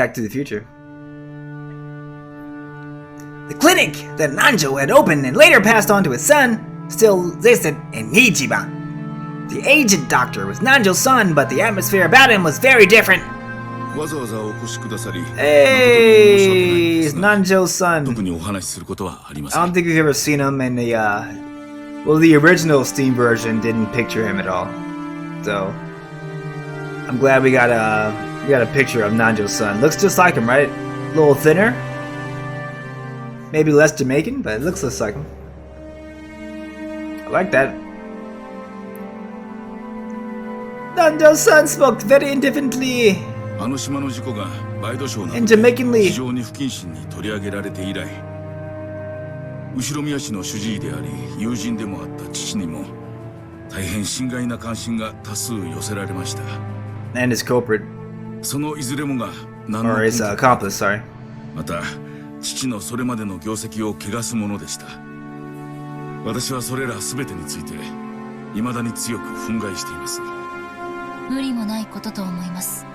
Back to the Future. The clinic that Nanjo had opened and later passed on to his son still existed in Nijiba. The aged doctor was Nanjo's son, but the atmosphere about him was very different. Hey, it's Nanjo's son. I don't think we've ever seen him in the, the original Steam version didn't picture him at all. So, I'm glad we got a picture of Nanjo's son. Looks just like him, right? A little thinner. Maybe less Jamaican, but it looks just like him. I like that. Nanjo's son spoke very indifferently. And Jamaicanly. 後ろ宮市の主治医であり友人でもあった父にも大変心外な関心が多数寄せられました。And his culprit. そのいずれもが何の or his accomplice, sorry. また父のそれまでの業績を汚すものでした。私はそれら全てについて未だに強く憤慨しています。無理もないことと思います。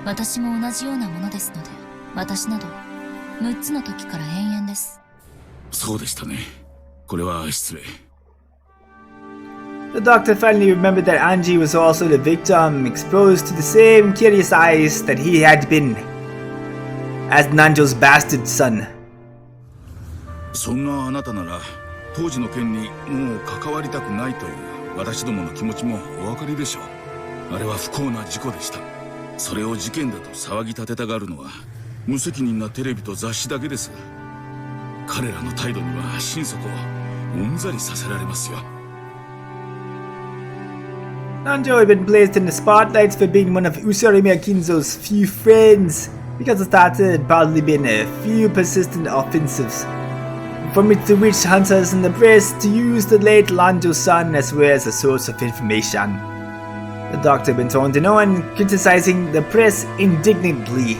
私も同じようなものですので、私など6つの時から延々です。そうでしたね。これは失礼。The doctor finally remembered that Anji was also the victim, exposed to the same curious eyes that he had been as Nanjo's bastard son. そんなあなたなら当時の件にもう関わりたくないという私どもの気持ちもお分かりでしょう。あれは不幸な事故でした。それを事件だと騒ぎ立てたがるのは無責任なテレビと雑誌だけです。彼らの態度には心底うんざりさせられますよ。Nanjo had been placed in the spotlights for being one of Usarimiya Kinzo's few friends, because of that there had probably been a few persistent offensives, from which to which hunters in the press to use the late Nanjo's son as well as a source of information. The doctor went on to know and criticizing the press indignantly.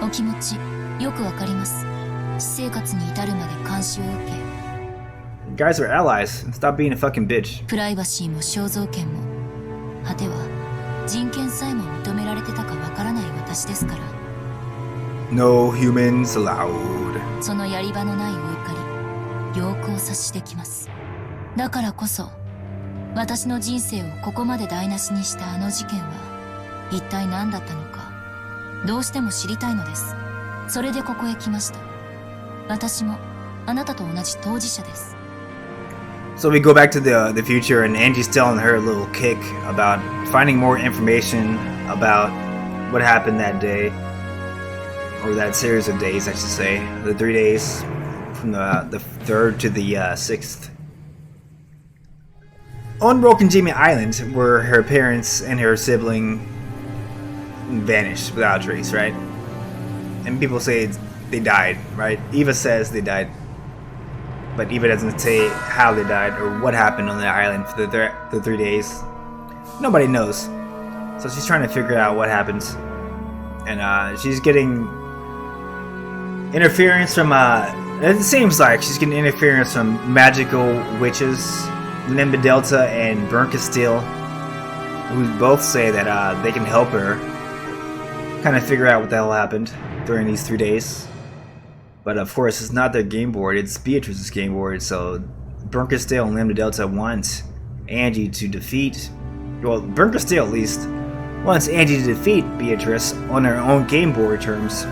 お気持ちよくわかります。私生活に至るまで監視を受け。You guys are allies. Stop being a fucking bitch. プライバシーも肖像権も、果ては人権さえも認められてたかわからない私ですから。No humans allowed. そのやり場のないお怒り、よくお察しできます。だからこそ、私の人生をここまで台無しにしたあの事件は一体何だったのか、どうしても知りたいのです。それでここへ来ました。私もあなたと同じ当事者です。So we go back to the future, and Angie's telling her a little kick about finding more information about what happened that day, or that series of days, I should say, the 3 days from the 3rd to the 6th. On Rokenjimi Island, where her parents and her sibling vanished without a trace, right? And people say they died, right? Eva says they died. But Eva doesn't say how they died or what happened on the island for the 3 days. Nobody knows. So she's trying to figure out what happens. And she's getting interference from, it seems like she's getting interference from magical witches, Limba Delta and Burn Castile, who both say that they can help her kind of figure out what the hell happened during these 3 days. But of course, it's not their game board, it's Beatrice's game board, so Burn Castile and Lambda Delta want Angie to defeat, well, Burn Castile at least, wants Angie to defeat Beatrice on her own game board terms.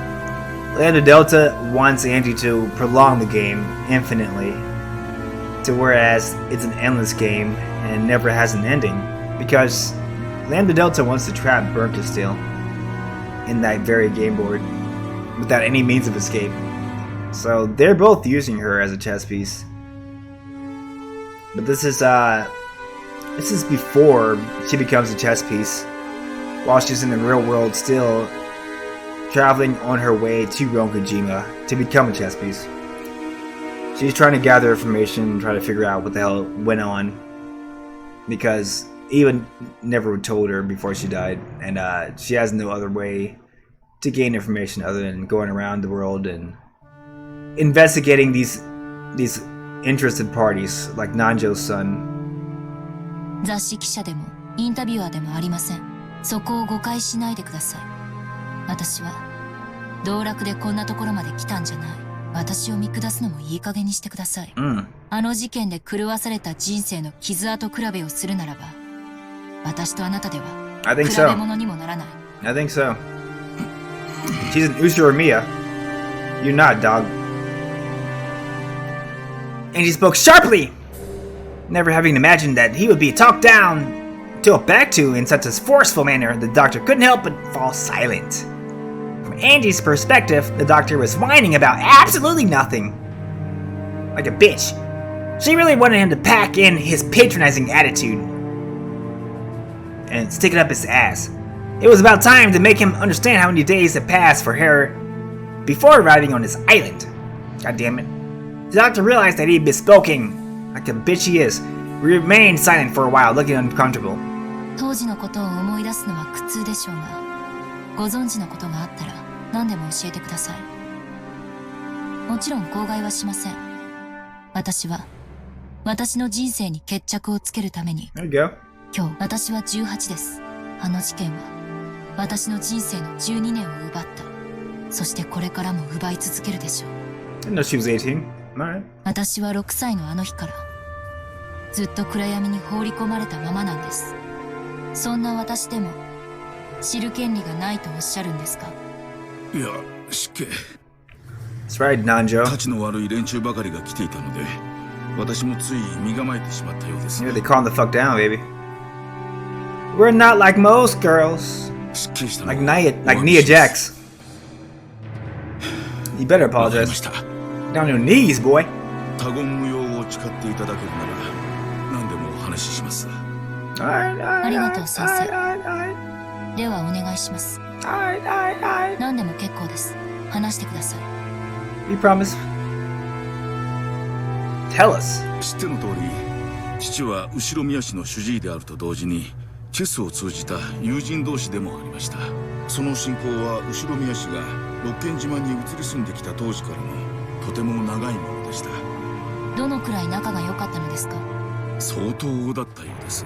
Lambda Delta wants Angie to prolong the game infinitely, to whereas it's an endless game and never has an ending, because Lambda Delta wants to trap Burn Castile in that very game board without any means of escape. So they're both using her as a chess piece. But this is before she becomes a chess piece, while she's in the real world still traveling on her way to Ronkujima to become a chess piece. She's trying to gather information and try to figure out what the hell went on, because Eva never told her before she died, and she has no other way to gain information other than going around the world and investigating these interested parties like Nanjo's son. 雑誌記者でもインタビュアーでもありません。そこを誤解しないでください。私は道楽でこんなところまで来たんじゃない。私を見下すのもいい加減にしてください。あの事件で狂わされた人生の傷跡比べをするならば、私とあなたでは比べ物にもならない。I think so. She's an Ushuramiya. You're not, dog. And he spoke sharply, never having imagined that he would be talked down, talked back to in such a forceful manner. The doctor couldn't help but fall silent. From Angie's perspective, the doctor was whining about absolutely nothing. Like a bitch. She really wanted him to pack in his patronizing attitude and stick it up his ass. It was about time to make him understand how many days had passed for her before arriving on this island. God damn it. The doctor realized that he'd been spoken like the bitch he is. Remained silent for a while, looking uncomfortable. 当時のことを思い出すのは苦痛でしょうが、ご存知のことがあったら何でも教えてください。もちろん口外はしません。私は私の人生に決着をつけるために。There you go. 今日私は18です。あの事件は私の人生の12年を奪った。そしてこれからも奪い続けるでしょう。I didn't know she was 18. Alright. 私は6歳のあの日からずっと暗闇に放り込まれたままなんです。そんな私でも知る権利がないとおっしゃるんですか？いや、失敬。 That's right, Nanjo. たちの悪い連中ばかりが来ていたので、私もつい身構えてしまったようです。 Yeah, they calm the fuck down, baby. We're not like most girls. 失敬したの。 Like Nia Jax. You better わかり apologize. ました。 Down on your knees, boy. 他言無用を誓っていただけるなら何でもお話しします。 Alright, alright, ありがとう先生。 alright, alright, ではお願いします。 alright, alright, alright. 何でも結構です。話してください。 We promise. Tell us. 知っての通り、父は後ろ宮市の主治医であると同時にチェスを通じた友人同士でもありました。その親交は後ろ宮市が六軒島に移り住んできた当時からのとても長いものでした。どのくらい仲が良かったのですか？相当だったようです。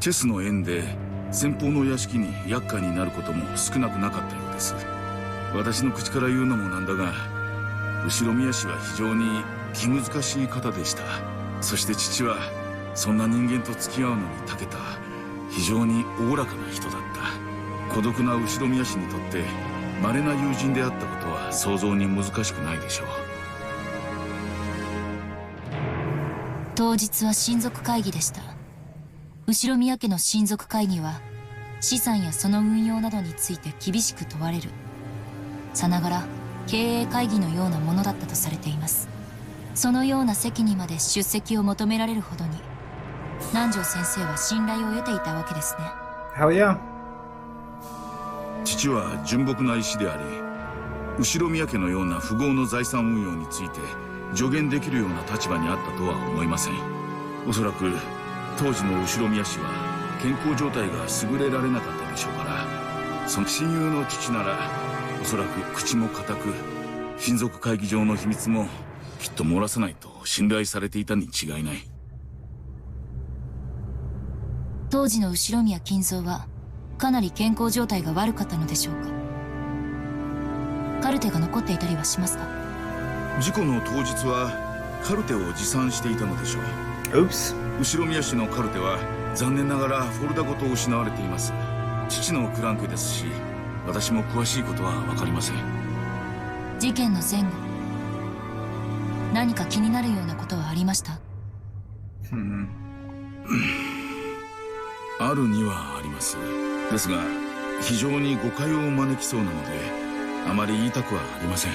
チェスの縁で先方の屋敷に厄介になることも少なくなかったようです。私の口から言うのもなんだが、後ろ宮氏は非常に気難しい方でした。そして父はそんな人間と付き合うのに長けた非常におおらかな人だった。孤独な後ろ宮氏にとって稀な友人であったことは想像に難しくないでしょう。当日は親族会議でした。後宮家の親族会議は資産やその運用などについて厳しく問われるさながら経営会議のようなものだったとされています。そのような席にまで出席を求められるほどに南條先生は信頼を得ていたわけですね。 Hell yeah. 父は純朴な医師であり、後宮家のような富豪の財産運用について助言できるような立場にあったとは思いません。おそらく当時の後宮氏は健康状態が優れられなかったでしょうから、その親友の父ならおそらく口も固く親族会議上の秘密もきっと漏らさないと信頼されていたに違いない。当時の後宮金蔵はかなり健康状態が悪かったのでしょうか？カルテが残っていたりはしますか？事故の当日はカルテを持参していたのでしょう。 Oops. 後宮氏のカルテは残念ながらフォルダごと失われています。父のクランクですし、私も詳しいことは分かりません。事件の前後何か気になるようなことはありました？あるにはあります。ですが非常に誤解を招きそうなのであまり言いたくはありません。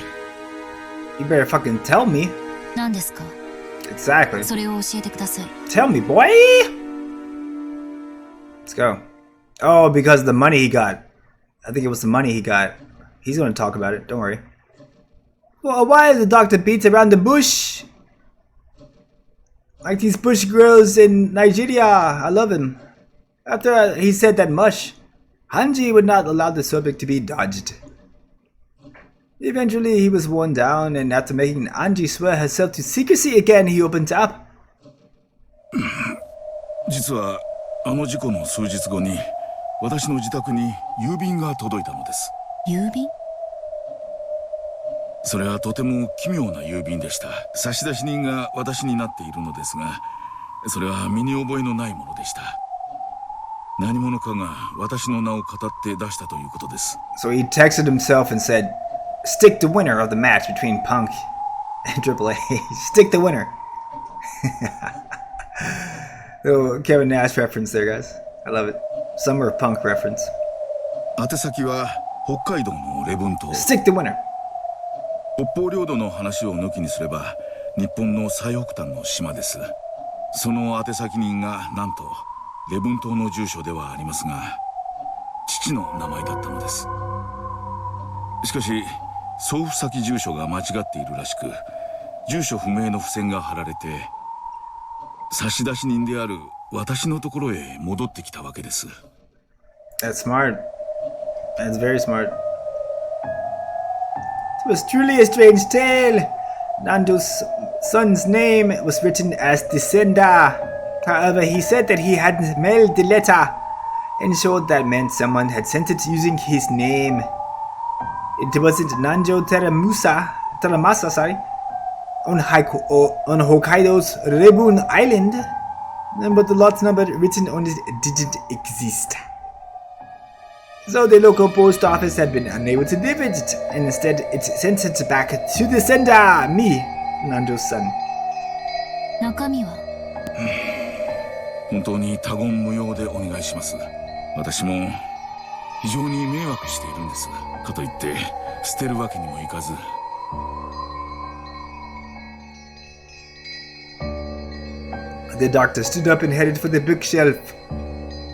You better fucking tell me. 何ですか？ Exactly. それを教えてください。 Tell me, boy. Let's go. Oh, because the money he got. I think it was the money he got. He's gonna talk about it. Don't worry. Well, why the doctor beats around the bush? Like these bush girls in Nigeria. I love him. After he said that much, Hanji would not allow the subject to be dodged. Eventually, he was worn down, and after making Anji swear herself to secrecy again, he opened up. 実はあの事故の数日後に私の自宅に郵便が届いたのです。郵便？それはとても奇妙な郵便でした。差出人が私になっているのですが、それは身に覚えのないものでした。何者かが私の名を語って出したということです。So he texted himself and said, "Stick the winner of the match between Punk and Triple H. Stick the winner." Little Kevin Nash reference there, guys. I love it. Summer of Punk reference. 宛先は北海道の礼文島。Stick the winner. 北方領土の話を抜きにすれば日本の最北端の島です。その宛先人がなんと礼文島の住所ではありますが、父の名前だったのです。しかし送付先住所が間違っているらしく、住所不明の付箋が貼られて、差出人である私のところへ戻ってきたわけです。That's smart. That's very smart. It was truly a strange tale. Nando's son's name was written as Descender. However, he said that he hadn't mailed the letter, and showed that meant someone had sent it using his name. It wasn't Nanjo Taramasa, on Hokkaido's Rebun Island, but the lot number written on it didn't exist. So the local post office had been unable to deliver it, and instead it sent it back to the sender, me, Nando's son. 中身は本当に他言無用でお願いします。私も非常に迷惑しているんです。かといって捨てるわけにもいかず。The doctor stood up and headed for the bookshelf.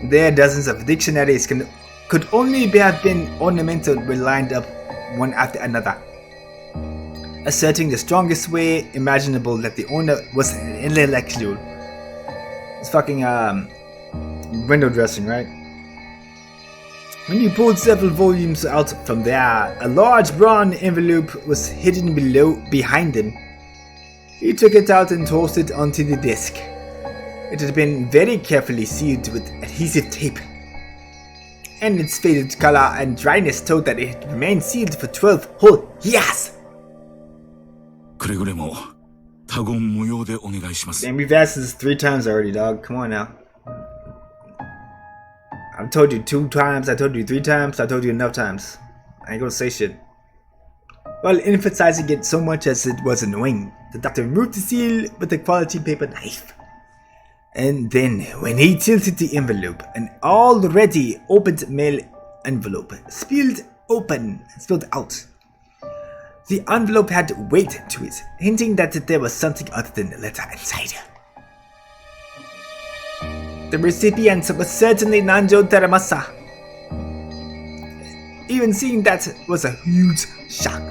There, dozens of dictionaries could only have been ornamental when lined up one after another, asserting the strongest way imaginable that the owner was an intellectual. It's fucking window dressing, right? When you pulled several volumes out from there, a large brown envelope was hidden behind him. He took it out and tossed it onto the desk. It had been very carefully sealed with adhesive tape, and its faded color and dryness told that it had remained sealed for 12 whole years. くれぐれも他言無用でお願いします。 Damn, we've asked this 3 times already, dog. Come on now. I've told you 2 times, I told you 3 times, I told you enough times. I ain't gonna say shit. While emphasizing it so much as it was annoying, the doctor removed the seal with a quality paper knife. And then, when he tilted the envelope, an already opened mail envelope spilled out. The envelope had weight to it, hinting that there was something other than the letter inside. The recipient was certainly Nanjo Taramasa. Even seeing that was a huge shock.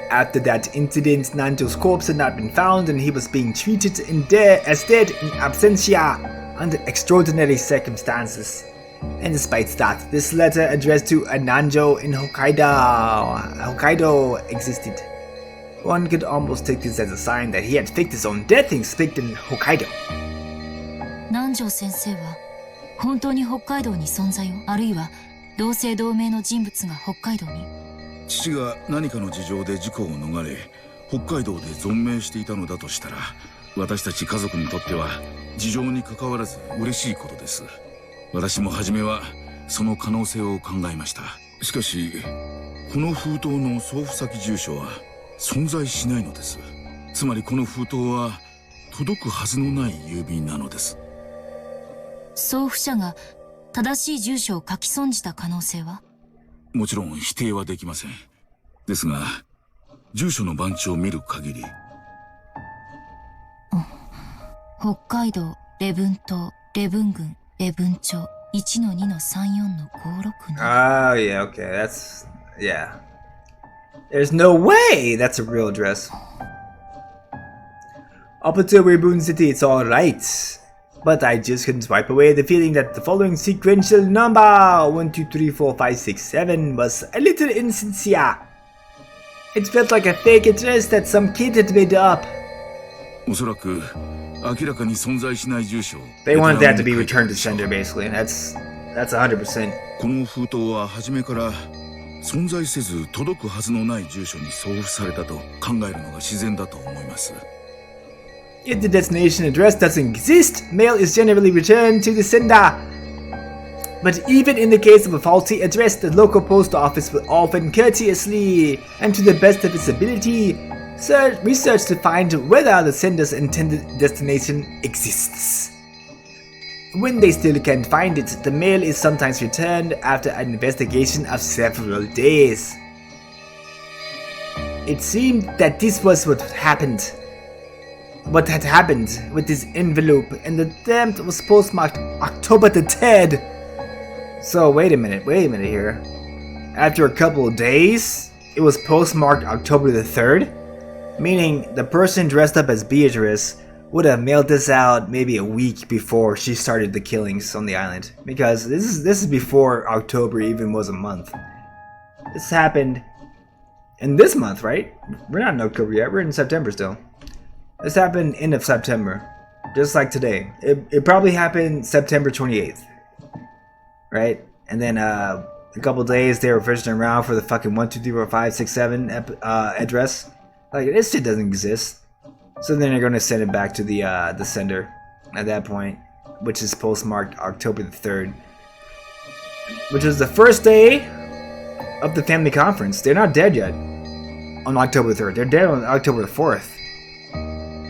After that incident, Nanjo's corpse had not been found, and he was being treated as dead in absentia under extraordinary circumstances. And despite that, this letter addressed to a Nanjo in Hokkaido existed. One could almost take this as a sign that he had faked his own death and speaked in Hokkaido. 南條先生は本当に北海道に存在を、あるいは同姓同名の人物が北海道に。父が何かの事情で事故を逃れ、北海道で存命していたのだとしたら、私たち家族にとっては事情に関わらず嬉しいことです。私も初めはその可能性を考えました。しかし、この封筒の送付先住所は存在しないのです。つまりこの封筒は届くはずのない郵便なのです。送付者が正しい住所を書き損じた可能性は？もちろん否定はできません。ですが、住所の番地を見る限り、北海道礼文島礼文郡礼文町 1-2-34-567。Oh, yeah, okay, that's... yeah. There's no way that's a real address. Up until Rebun City, it's alright. But I just couldn't wipe away the feeling that the following sequential number 1, 2, 3, 4, 5, 6, 7 was a little insincere. It felt like a fake address that some kid had made up. おそらく明らかに存在しない住所。 They wanted that to be returned to sender, basically. That's 100%. この封筒は初めから存在せず届くはずのない住所に送付されたと考えるのが自然だと思います。 If the destination address doesn't exist, mail is generally returned to the sender. But even in the case of a faulty address, the local post office will often courteously, and to the best of its ability, research to find whether the sender's intended destination exists. When they still can't find it, the mail is sometimes returned after an investigation of several days. It seemed that this was what had happened with this envelope, and the stamp was postmarked October the 3rd. So wait a minute here. After a couple of days, it was postmarked October the 3rd? Meaning the person dressed up as Beatrice would have mailed this out maybe a week before she started the killings on the island. Because this is before October even was a month. This happened in this month, right? We're not in October yet, we're in September still. This happened end of September. Just like today. It probably happened September 28th. Right? And then a couple days they were fishing around for the fucking 1234567 address. Like, this shit doesn't exist. So then they're gonna send it back to the sender at that point, which is postmarked October the 3rd. Which is the first day of the family conference. They're not dead yet on October 3rd. They're dead on October the 4th.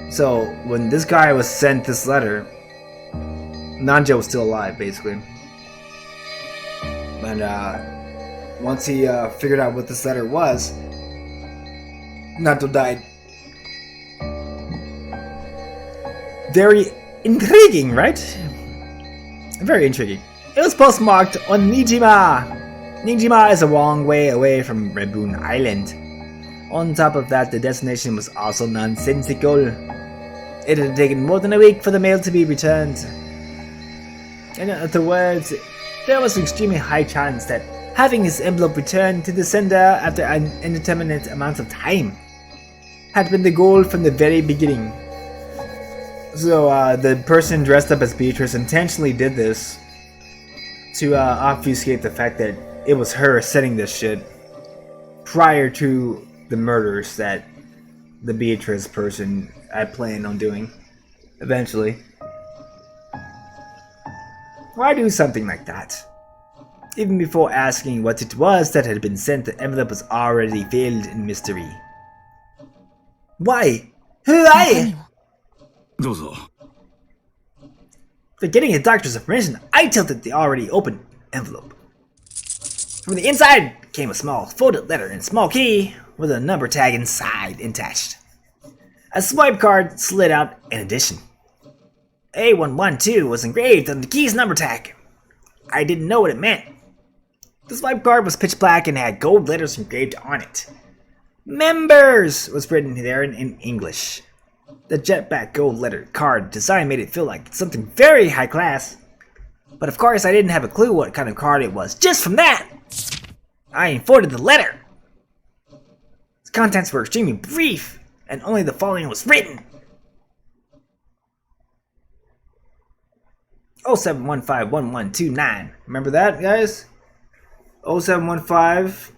So when this guy was sent this letter, Nanja was still alive, basically. And once he figured out what this letter was, Nanto died. Very intriguing, right? Very intriguing. It was postmarked on Nijima. Nijima is a long way away from Reboon Island. On top of that, the destination was also nonsensical. It had taken more than a week for the mail to be returned. In other words, there was an extremely high chance that having his envelope returned to the sender after an indeterminate amount of time had been the goal from the very beginning. So the person dressed up as Beatrice intentionally did this to obfuscate the fact that it was her sending this shit prior to the murders that the Beatrice person had planned on doing eventually. Why do something like that? Even before asking what it was that had been sent, the envelope was already filled in mystery. Why? Who are you? どうぞ。 For getting a doctor's permission, I tilted the already open envelope. From the inside came a small folded letter and small key with a number tag inside attached. A swipe card slid out in addition. A112 was engraved on the key's number tag. I didn't know what it meant. The swipe card was pitch black and had gold letters engraved on it. Members was written there in English. The jetback gold letter card design made it feel like something very high class. But of course I didn't have a clue what kind of card it was just from that. I unfolded the letter. Its contents were extremely brief and only the following was written. 07151129. Remember that, guys? 0715.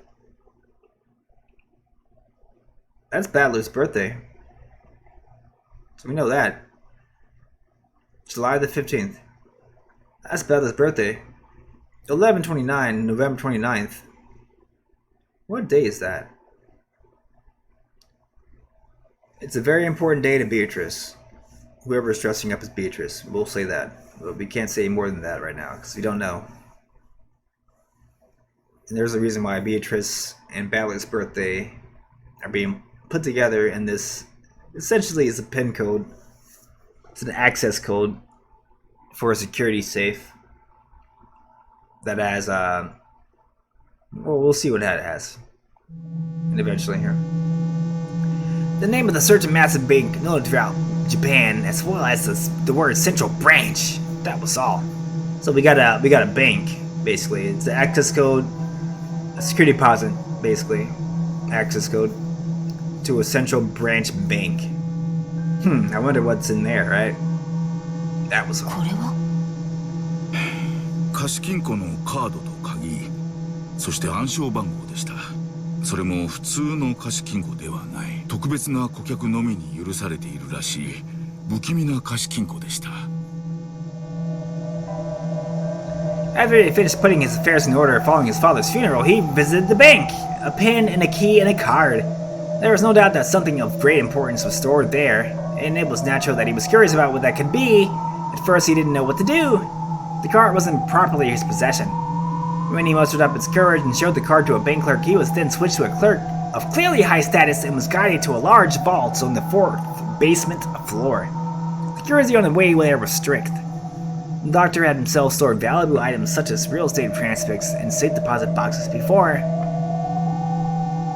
That's Battler's birthday. So we know that. July the 15th. That's Battler's birthday. 11/29, November 29th. What day is that? It's a very important day to Beatrice. Whoever is dressing up as Beatrice, we'll say that. But we can't say more than that right now, because we don't know. And there's a reason why Beatrice and Battler's birthday are being put together in this. Essentially, it's a PIN code. It's an access code for a security safe that has, well, we'll see what that has. And eventually here. The name of the certain massive bank known throughout Japan, as well as the word central branch. That was all. So we got a bank, basically. It's an access code, a security deposit, basically. Access code to a central branch bank. I wonder what's in there, right? That was all. 貸金庫のカードと鍵、そして暗証番号でした。それも普通の貸金庫ではない、特別な顧客のみに許されているらしい不気味な貸金庫でした。 After he finished putting his affairs in order following his father's funeral, he visited the bank. A pen and a key and a card. There was no doubt that something of great importance was stored there, and it was natural that he was curious about what that could be. At first, he didn't know what to do. The card wasn't properly his possession. When he mustered up his courage and showed the card to a bank clerk, he was then switched to a clerk of clearly high status and was guided to a large vault on the 4th basement floor. Security on the way there was strict. The doctor had himself stored valuable items such as real estate transcripts and safe deposit boxes before.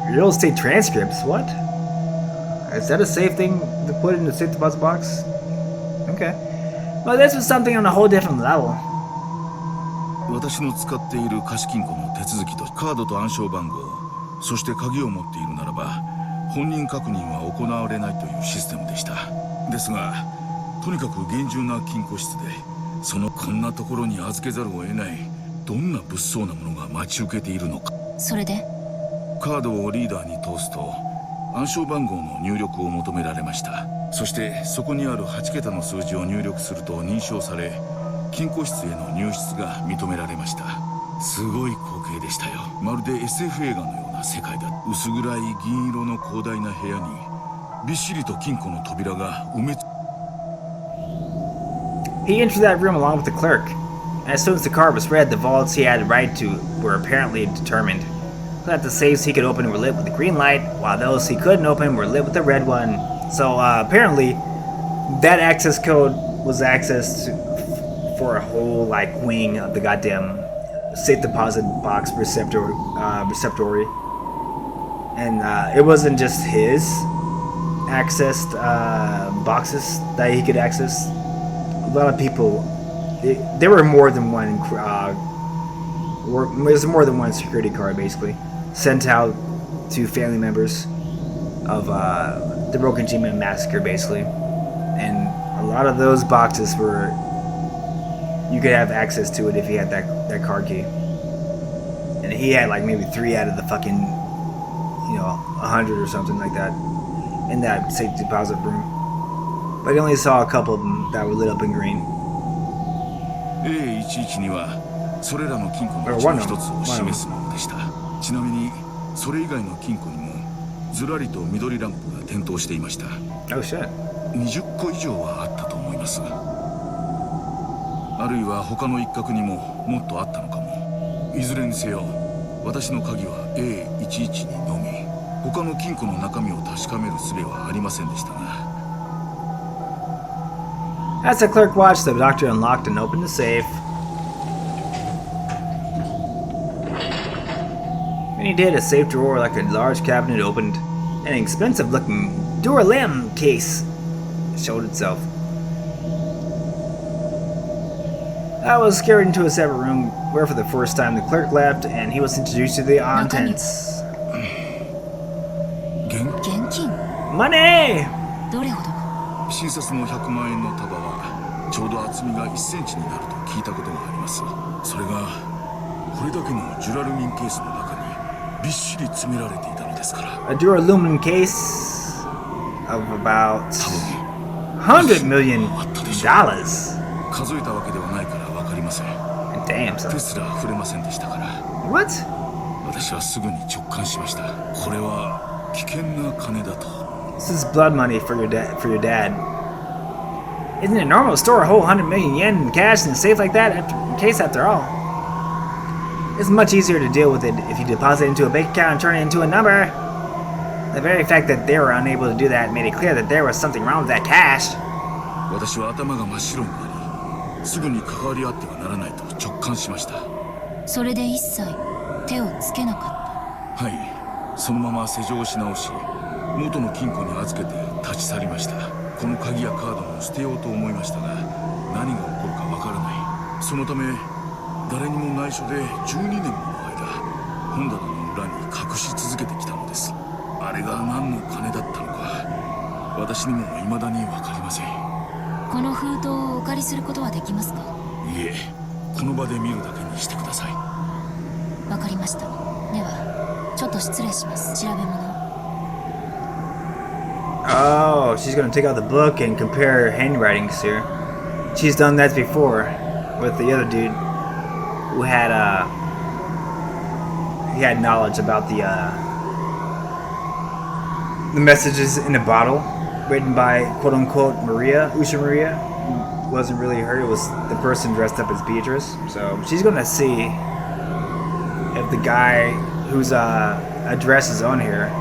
Real estate transcripts? What? Is that a safe thing to put in the safe deposit box? Okay. Well, this was something on a whole different level. 私の使っている貸金庫の手続きとカードと暗証番号、そして鍵を持っているならば本人確認は行われないというシステムでした。ですがとにかく厳重な金庫室で、こんなところに預けざるを得ないどんな物騒なものが待ち受けているのか。それでカードをリーダーに通すと暗証番号の入力を求められました。そしてそこにある8桁の数字を入力すると認証され、金庫室への入室が認められました。すごい光景でしたよ。まるで SF 映画のような世界だ。薄暗い銀色の広大な部屋にびっしりと金庫の扉が埋めつ。 He entered that room along with the clerk. As soon as the card was read, the vaults he had right to were apparently determined. So that the safes he could open were lit with the green light, while those he couldn't open were lit with the red one. So apparently, that access code was access for a whole like wing of the goddamn safe deposit box receptory, and it wasn't just his accessed boxes that he could access. A lot of people, there were more than one. There's more than one security card basically sent out to family members of the Broken G-Man massacre, basically, and a lot of those boxes were. You could have access to it if you had that card key. And he had like maybe 3 out of the fucking, 100 or something like that in that safe deposit room. But he only saw a couple of them that were lit up in green. A11にはそれらの金庫のうちの一つを示すものでした。ちなみにそれ以外の金庫にもずらりと緑ランプが点灯していました。Oh shit. 20個以上はあったと思います。あるいは他の一角にももっとあったのかも。いずれにせよ私の鍵は A11 にのみ、他の金庫の中身を確かめる術はありませんでしたが。 As the clerk watched, the doctor unlocked and opened the safe. When he did, a safe drawer like a large cabinet opened. An expensive-looking Duralem case showed itself. I was carried into a separate room where for the first time the clerk left and he was introduced to the contents. 現金 Money! どれほど新札の100万円の束はちょうど厚みが1センチになると聞いたことがあります。それがこれだけのジュラルミンケースの中にびっしり詰められていたのですから。A duralumin case of about $100 million. 数えたわけではないからわかりません。 Damn, son. 手すら触れませんでしたから。 What? 私はすぐに直感しました。これは危険な金だと。 This is blood money for your dad. Isn't it normal to store a whole 100 million yen in cash in a safe like that in case after all? It's much easier to deal with it if you deposit it into a bank account and turn it into a number. The very fact that they were unable to do that made it clear that there was something wrong with that cash. 私は頭が真っ白になり、すぐに関わり合ってはならないと直感しました。それで一切手をつけなかった。はい、そのまま施錠し直し、元の金庫に預けて立ち去りました。この鍵やカードも捨てようと思いましたが、何が起こるかわからない。そのため誰にも内緒で12年もの間本棚の裏に隠し続けてきたのです。あれが何の金だったのか私にも未だに分かりません。この封筒をお借りすることはできますか？いえ、この場で見るだけにしてください。わかりました。では、ちょっと失礼します。調べ物。Oh, she's gonna take out the book and compare handwritings here. She's done that before with the other dude who had he had knowledge about the messages in the bottle written by quote unquote Usha Maria, who wasn't really her, it was the person dressed up as Beatrice. So she's gonna see if the guy whose address is on here,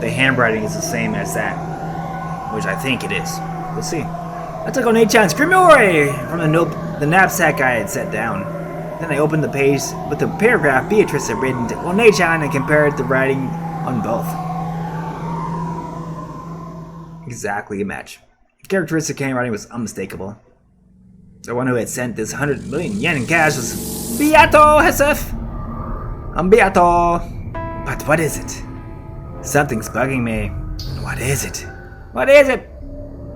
the handwriting is the same as that, which I think it is. Let's see. I took One-chan's grimoire from the knapsack I had set down. Then I opened the page with the paragraph Beatrice had written to One-chan and compared the writing on both. Exactly a match. The characteristic handwriting was unmistakable. The one who had sent this 100 million yen in cash was Beato Hesef. I'm Beato. But what is it? Something's bugging me. What is it? What is it?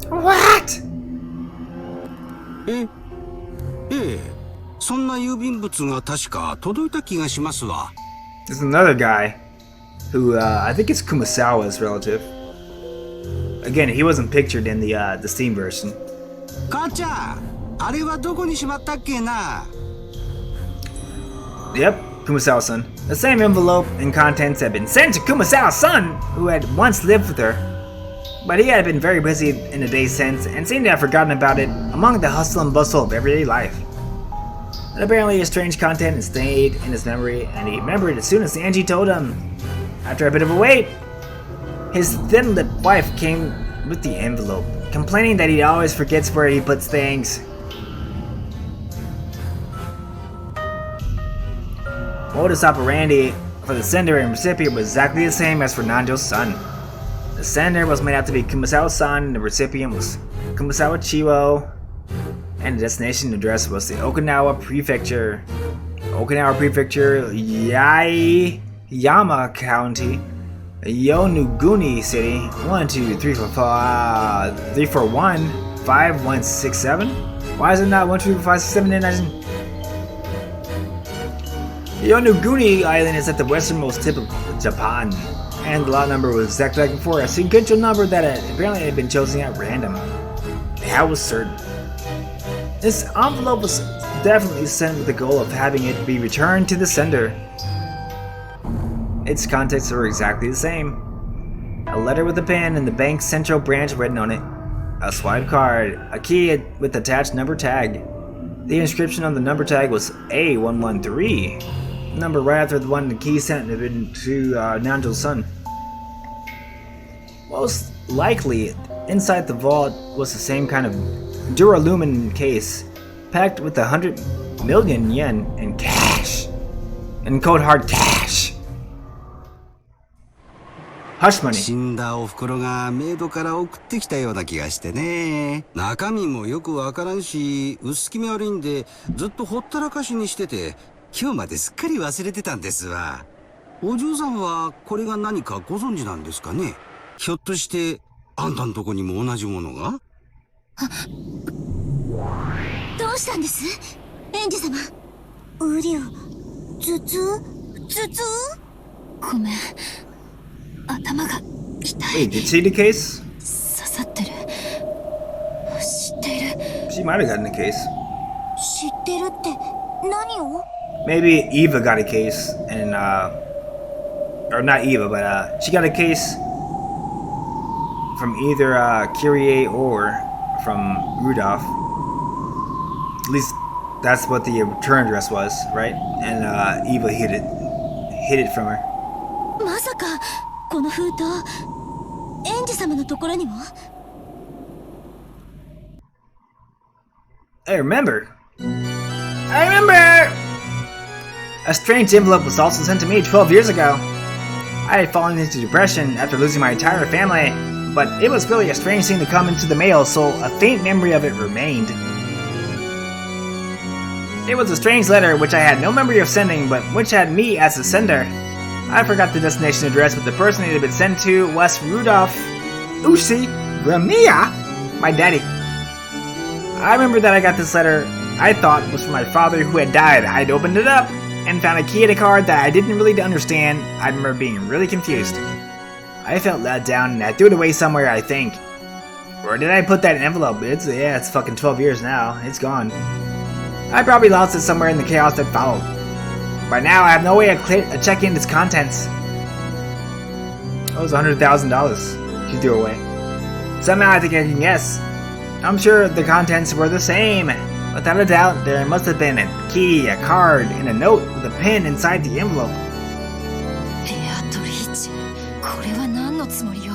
What? ええ、そんな郵便物が確か届いた気がしますわ。 There's another guy who I think is Kumasawa's relative. Again, he wasn't pictured in the Steam version. 母ちゃん、あれはどこにしまったっけな? Yep, Kumasawa-san. The same envelope and contents had been sent to Kumasawa's son, who had once lived with her. But he had been very busy in the days since and seemed to have forgotten about it among the hustle and bustle of everyday life. And apparently a strange content had stayed in his memory, and he remembered as soon as Angie told him. After a bit of a wait, his thin-lipped wife came with the envelope, complaining that he always forgets where he puts things. Modus operandi for the sender and recipient was exactly the same as for Nanjo's son. The sender was made out to be Kumasawa's son, and the recipient was Kumasawa Chiwo, and the destination address was the Okinawa Prefecture. Yama County, Yonuguni City, 12341 5167. Why is it not 1234567? Yonuguni Island is at the westernmost tip of Japan, and the lot number was exactly like before, a sequential number that apparently had been chosen at random. That was certain. This envelope was definitely sent with the goal of having it be returned to the sender. Its contents were exactly the same. A letter with a pen and the bank's central branch written on it. A swipe card, a key with attached number tag. The inscription on the number tag was A113. Number right after the one the key sent had been to Nanjo's son. Most likely, inside the vault was the same kind of duralumin case, packed with 100 million yen in cash. In cold hard cash. Hush money. 死んだお袋がメイドから送ってきたような気がしてね。中身もよくわからんし、薄気味悪いんで、ずっとほったらかしにしてて、今日まですっかり忘れてたんですわ。お嬢さんはこれが何かご存知なんですかね。ひょっとしてあんたんとこにも同じものが。どうしたんです、園児様。ウリュウ、頭痛。ごめん、頭が痛い。 Wait, did she the case? 刺さってる。知っている。 She might have gotten a case. 知ってるって何を？ Maybe Eva got a case, and or not Eva, but she got a case from either Kyrie or from Rudolph. At least that's what the return address was, right? And Eva hid it from her. まさかこの封筒、園児様のところにも？ I remember! A strange envelope was also sent to me 12 years ago. I had fallen into depression after losing my entire family, but it was really a strange thing to come into the mail, so a faint memory of it remained. It was a strange letter which I had no memory of sending, but which had me as the sender. I forgot the destination address, but the person it had been sent to was Rudolph Ushi Ramiya, my daddy. I remember that I got this letter I thought was from my father who had died. I'd opened it up, and found a key to a card that I didn't really understand. I remember being really confused. I felt let down and I threw it away somewhere, I think. Or did I put that in an envelope? It's fucking 12 years now. It's gone. I probably lost it somewhere in the chaos that followed. By now, I have no way of checking its contents. That was $100,000 she threw away. Somehow I think I can guess. I'm sure the contents were the same. Without a doubt, there must have been a key, a card, and a note with a pin inside the envelope. ベアトリーチェ、これは何のつもりよ。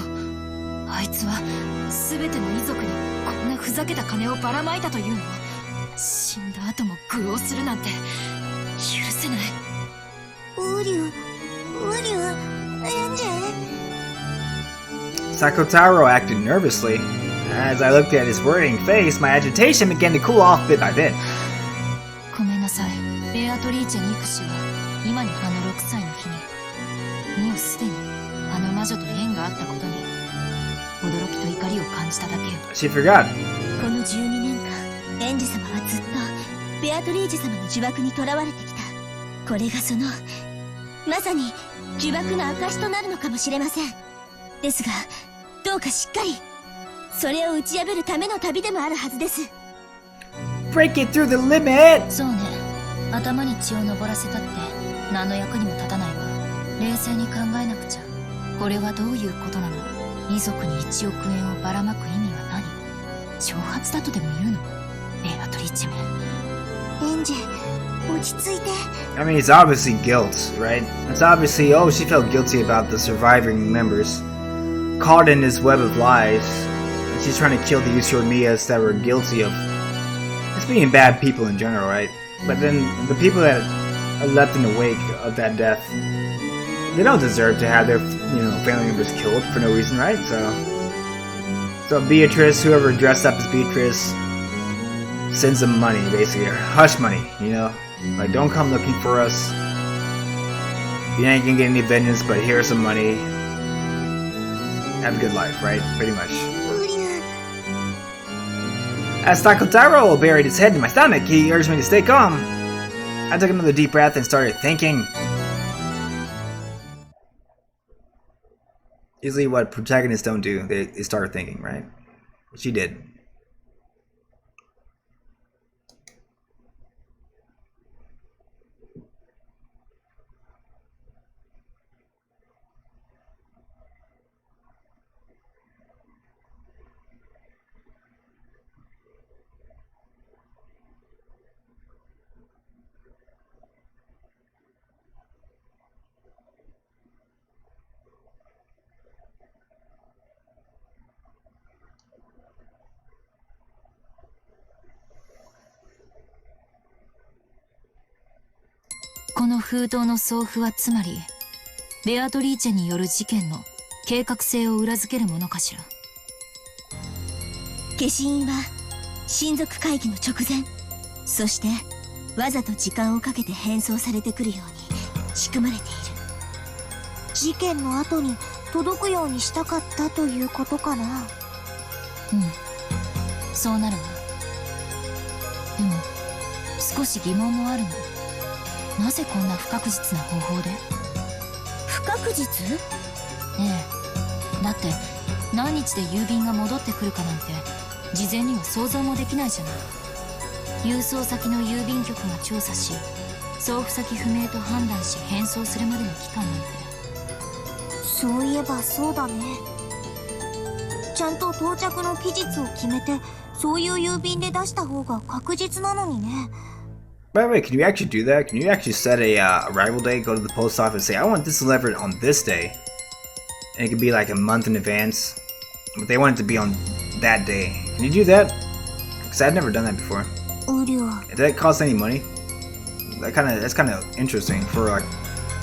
あいつは全ての遺族にこんなふざけた金をばらまいたというの。死んだ後も愚弄するなんて許せない。ウリュウ、エンジェ。Sakotaro acted nervously. As I looked at his worrying face, my agitation began to cool off bit by bit. ごめんなさい。ベアトリーチェ・ニクシは今にあの6歳の日にもうすでにあの魔女と縁があったことに驚きと怒りを感じただけよ。She forgot. この12年間、エンジ様はずっとベアトリージェ様の呪縛にとらわれてきた。これがそのまさに呪縛の証となるのかもしれません。ですが、どうかしっかりそれを打ち破るための旅でもあるはずです。 Break it through the limit! そうね。頭に血を上らせたって何の役にも立たないわ。冷静に考えなくちゃ。これはどういうことなの？遺族に1億円をばらまく意味は何？挑発だとでも言うの？ベアトリーチェめ。エンジェ、落ち着いて。 I mean, it's obviously guilt, right? It's obviously, oh, she felt guilty about the surviving members. Caught in this web of lies. And she's trying to kill the Ushormiyas that were guilty of just being bad people in general, right? But then the people that are left in the wake of that death, they don't deserve to have their, family members killed for no reason, right? So Beatrice, whoever dressed up as Beatrice, sends them money, basically, or hush money, like don't come looking for us. You ain't gonna get any vengeance, but here's some money. Have a good life, right? Pretty much. ウリュウ。 As Takotaro buried his head in my stomach, he urged me to stay calm. I took another deep breath and started thinking. Usually what protagonists don't do, they start thinking, right? She did.「この封筒の送付はつまりベアトリーチェによる事件の計画性を裏付けるものかしら。消印は親族会議の直前、そしてわざと時間をかけて返送されてくるように仕組まれている。事件の後に届くようにしたかったということかな。うん、そうなるわ。でも少し疑問もあるの。なぜこんな不確実な方法で？不確実？ええ。だって何日で郵便が戻ってくるかなんて事前には想像もできないじゃない。郵送先の郵便局が調査し、送付先不明と判断し返送するまでの期間なんて。そういえばそうだね。ちゃんと到着の期日を決めて、そういう郵便で出した方が確実なのにね。By the way, can you actually do that? Can you actually set a arrival date, go to the post office, say, I want this delivered on this day? And it could be like a month in advance. But they want it to be on that day. Can you do that? Because I've never done that before. うりゅう。 Did that cost any money? That's kind of interesting for like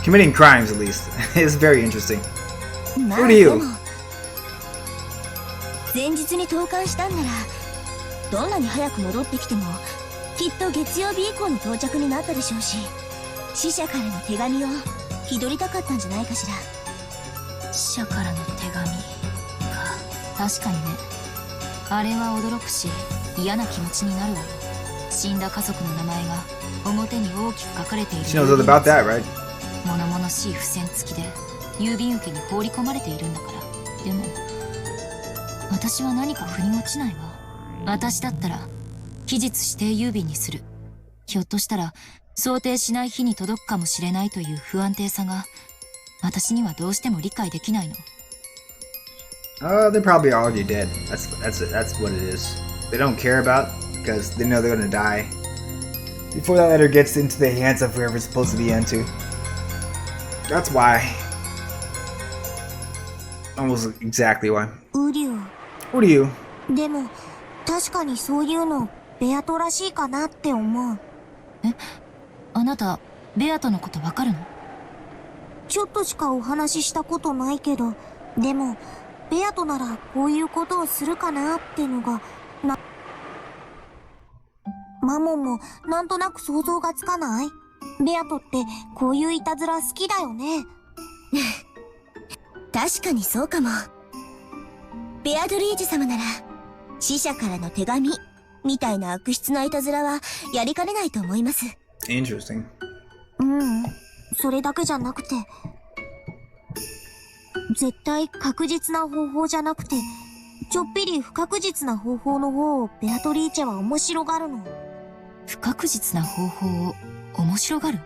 committing crimes at least. It's very interesting. Who do you? 前日に投函したんなら、どんなに早く戻ってきてもきっと月曜日以降の到着になったでしょうし、死者からの手紙を気取りたかったんじゃないかしら。死者からの手紙か。確かにね。あれは驚くし嫌な気持ちになるわよ。死んだ家族の名前が表に大きく書かれている She knows all about that, right? 物々しい付箋付きで郵便受けに放り込まれているんだから。でも私は何か腑に落ちないわ。私だったら期日指定郵便にする。ひょっとしたら想定しない日に届くかもしれないという不安定さが私にはどうしても理解できないの。They're probably already dead. That's what it is. They don't care about because they know they're gonna die before that letter gets into the hands of whoever it's supposed to be into. That's why. Almost exactly why. ウリュウ。 What do you? でも確かにそういうのベアトらしいかなって思う。あなたベアトのことわかるの？ちょっとしかお話ししたことないけど、でもベアトならこういうことをするかなってのがマモンもなんとなく想像がつかない？ベアトってこういういたずら好きだよね。確かにそうかも。ベアトリージュ様なら死者からの手紙みたいな悪質ないたずらはやりかねないと思います。Interesting. それだけじゃなくて、絶対確実な方法じゃなくて、ちょっぴり不確実な方法の方をベアトリーチェは面白がるの。不確実な方法を面白がる？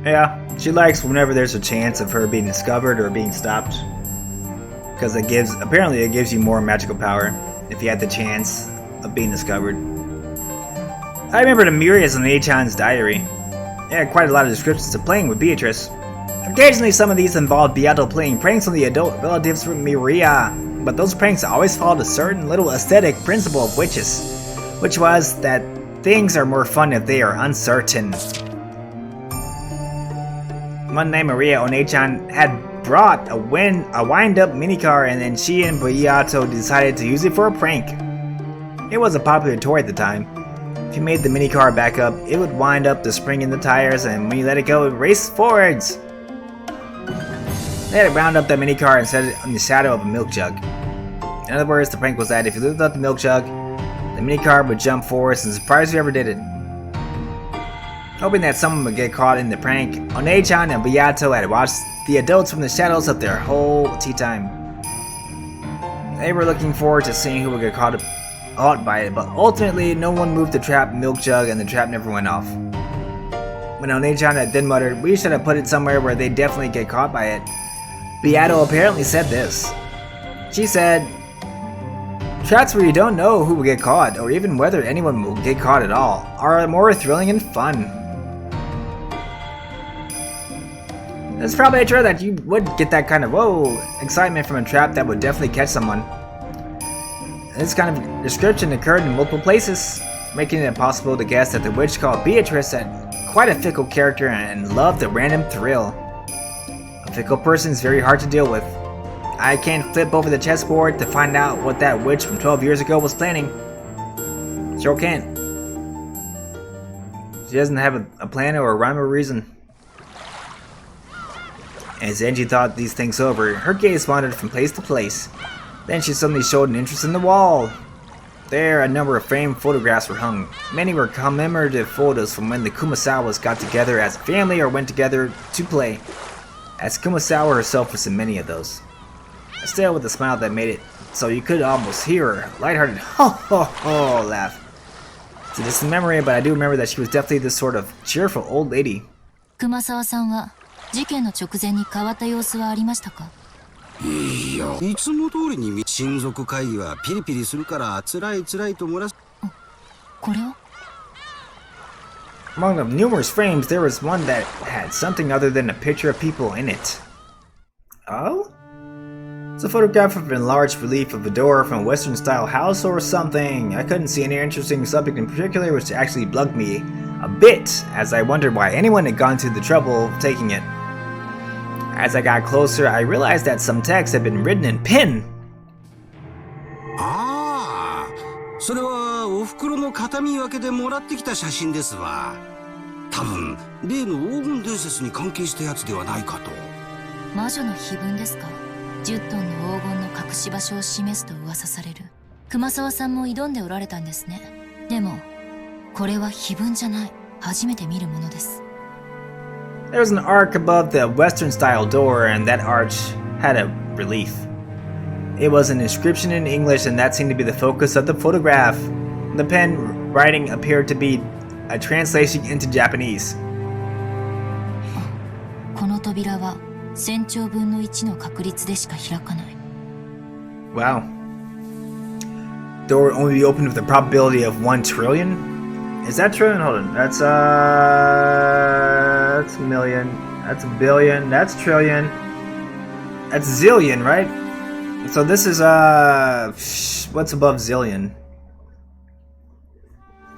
Yeah, she likes whenever there's a chance of her being discovered or being stopped. Because apparently it gives you more magical power if you had the chance of being discovered. I remember the Murias in Achan's diary. It had quite a lot of descriptions of playing with Beatrice. Occasionally some of these involved Beato playing pranks on the adult relatives from Miria, but those pranks always followed a certain little aesthetic principle of witches, which was that things are more fun if they are uncertain. One night Maria Onechan had brought a wind-up minicar and then she and Beato decided to use it for a prank. It was a popular toy at the time. If you made the minicar back up, it would wind up the spring in the tires, and when you let it go, it would race forwards. They had to round up that minicar and set it on the shadow of a milk jug. In other words, the prank was that if you lifted up the milk jug, the minicar would jump forwards and surprise whoever did it. Hoping that someone would get caught in the prank, Onechan and Beato had watched the adults from the shadows of their whole tea time. They were looking forward to seeing who would get caught by it, but ultimately no one moved the trap milk jug and the trap never went off. When Onechan had then muttered, "We should have put it somewhere where they definitely get caught by it," Beato apparently said this. She said, "Traps where you don't know who will get caught, or even whether anyone will get caught at all, are more thrilling and fun." It's probably true that you would get that kind of, whoa, excitement from a trap that would definitely catch someone. This kind of description occurred in multiple places, making it impossible to guess that the witch called Beatrice had quite a fickle character and loved a random thrill. A fickle person is very hard to deal with. I can't flip over the chessboard to find out what that witch from 12 years ago was planning. Sure can't. She doesn't have a plan or a rhyme or reason. As Angie thought these things over, her gaze wandered from place to place. Then she suddenly showed an interest in the wall. There, a number of framed photographs were hung. Many were commemorative photos from when the Kumasawas got together as a family or went together to play, as Kumasawa herself was in many of those. Still with a smile that made it so you could almost hear her lighthearted ho ho ho laugh. It's a distant memory, but I do remember that she was definitely this sort of cheerful old lady. 熊沢さんは事件の直前に変わった様子はありましたか？いや、いつも通りに親族会議はピリピリするから辛いと漏らす。これは？ Among the numerous frames, there was one that had something other than a picture of people in it. Oh? It's a photograph of an enlarged relief of a door from a Western-style house or something. I couldn't see any interesting subject in particular, which actually bugged me a bit, as I wondered why anyone had gone to the trouble of taking it. As I got closer, I realized that some text had been written in pen. ああ、それはお袋の形見分けでもらってきた写真ですわ。多分例の黄金伝説に関係したやつではないかと。魔女の碑文ですか？10トンの黄金の隠し場所を示すと噂される。熊沢さんも挑んでおられたんですね。でもこれは碑文じゃない。初めて見るものです。 There was an arc above the Western-style door, and that arch had a relief. It was an inscription in English, and that seemed to be the focus of the photograph. The pen writing appeared to be a translation into Japanese. この扉は1000兆分の1の確率でしか開かない。 Wow. Door only opened with a probability of 1 trillion? Is that trillion? Hold on. That's million. That's billion. That's trillion. That's zillion, right? So this is, what's above zillion?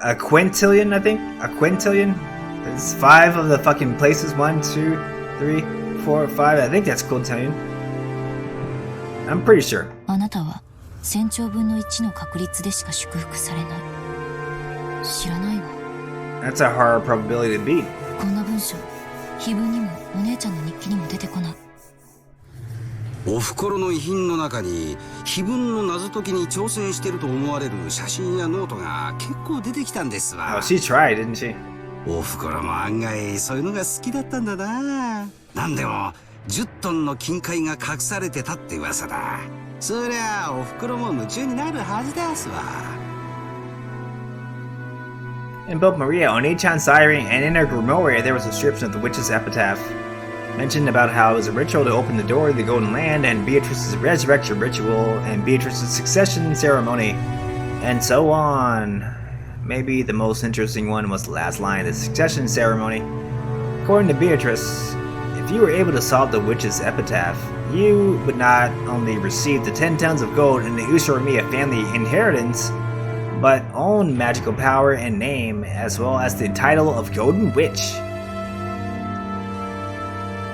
A quintillion, I think? A quintillion? It's 5 of the fucking places. 1, 2, 3, 4, 5. I think that's quintillion. I'm pretty sure. あなたは1000兆分の1の確率でしか祝福されない。知らないわ。 That's a hard probability to beat. こんな文章、碑文にもお姉ちゃんの日記にも出てこない。お袋の遺品の中に碑文の謎解きに挑戦してると思われる写真やノートが結構出てきたんですわ。 Oh, she tried, didn't she? お袋も案外そういうのが好きだったんだな。なんでも10トンの金塊が隠されてたって噂だ。そりゃあお袋も夢中になるはずですわ。 In both Maria Oni-chan's diary and in her grimoire, there was a description of the witch's epitaph. Mentioned about how it was a ritual to open the door to the Golden Land, and Beatrice's resurrection ritual, and Beatrice's succession ceremony, and so on. Maybe the most interesting one was the last line, the succession ceremony. According to Beatrice, if you were able to solve the witch's epitaph, you would not only receive the 10 tons of gold in the Ushiromiya family inheritance, but own magical power and name, as well as the title of Golden Witch.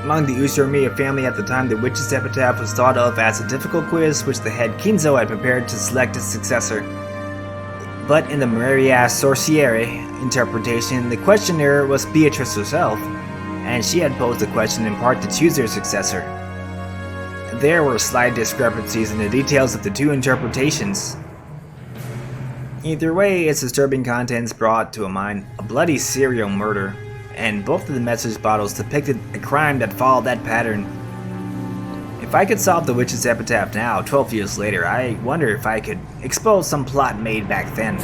Among the Ushiromiya family at the time, the witch's epitaph was thought of as a difficult quiz which the head Kinzo had prepared to select his successor. But in the Maria Sorciere interpretation, the questioner was Beatrice herself, and she had posed the question in part to choose their successor. There were slight discrepancies in the details of the two interpretations. Either way, its disturbing contents brought to mind a bloody serial murder, and both of the message bottles depicted a crime that followed that pattern. If I could solve the witch's epitaph now, 12 years later, I wonder if I could expose some plot made back then.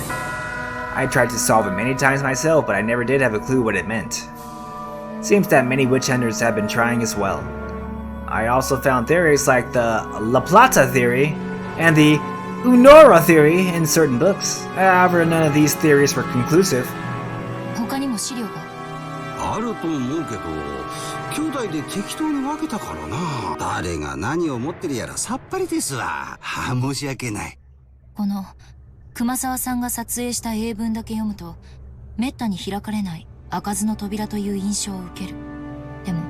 I tried to solve it many times myself, but I never did have a clue what it meant. Seems that many witch hunters have been trying as well. I also found theories like the La Plata theory and the Unora theory in certain books. However, none of these theories were conclusive. 他にも資料が。あると思うけど、兄弟で適当に分けたからな。誰が何を持ってるやらさっぱりですわ。申し訳ない。この熊沢さんが撮影した英文だけ読むと、めったに開かれない開かずの扉という印象を受ける。でも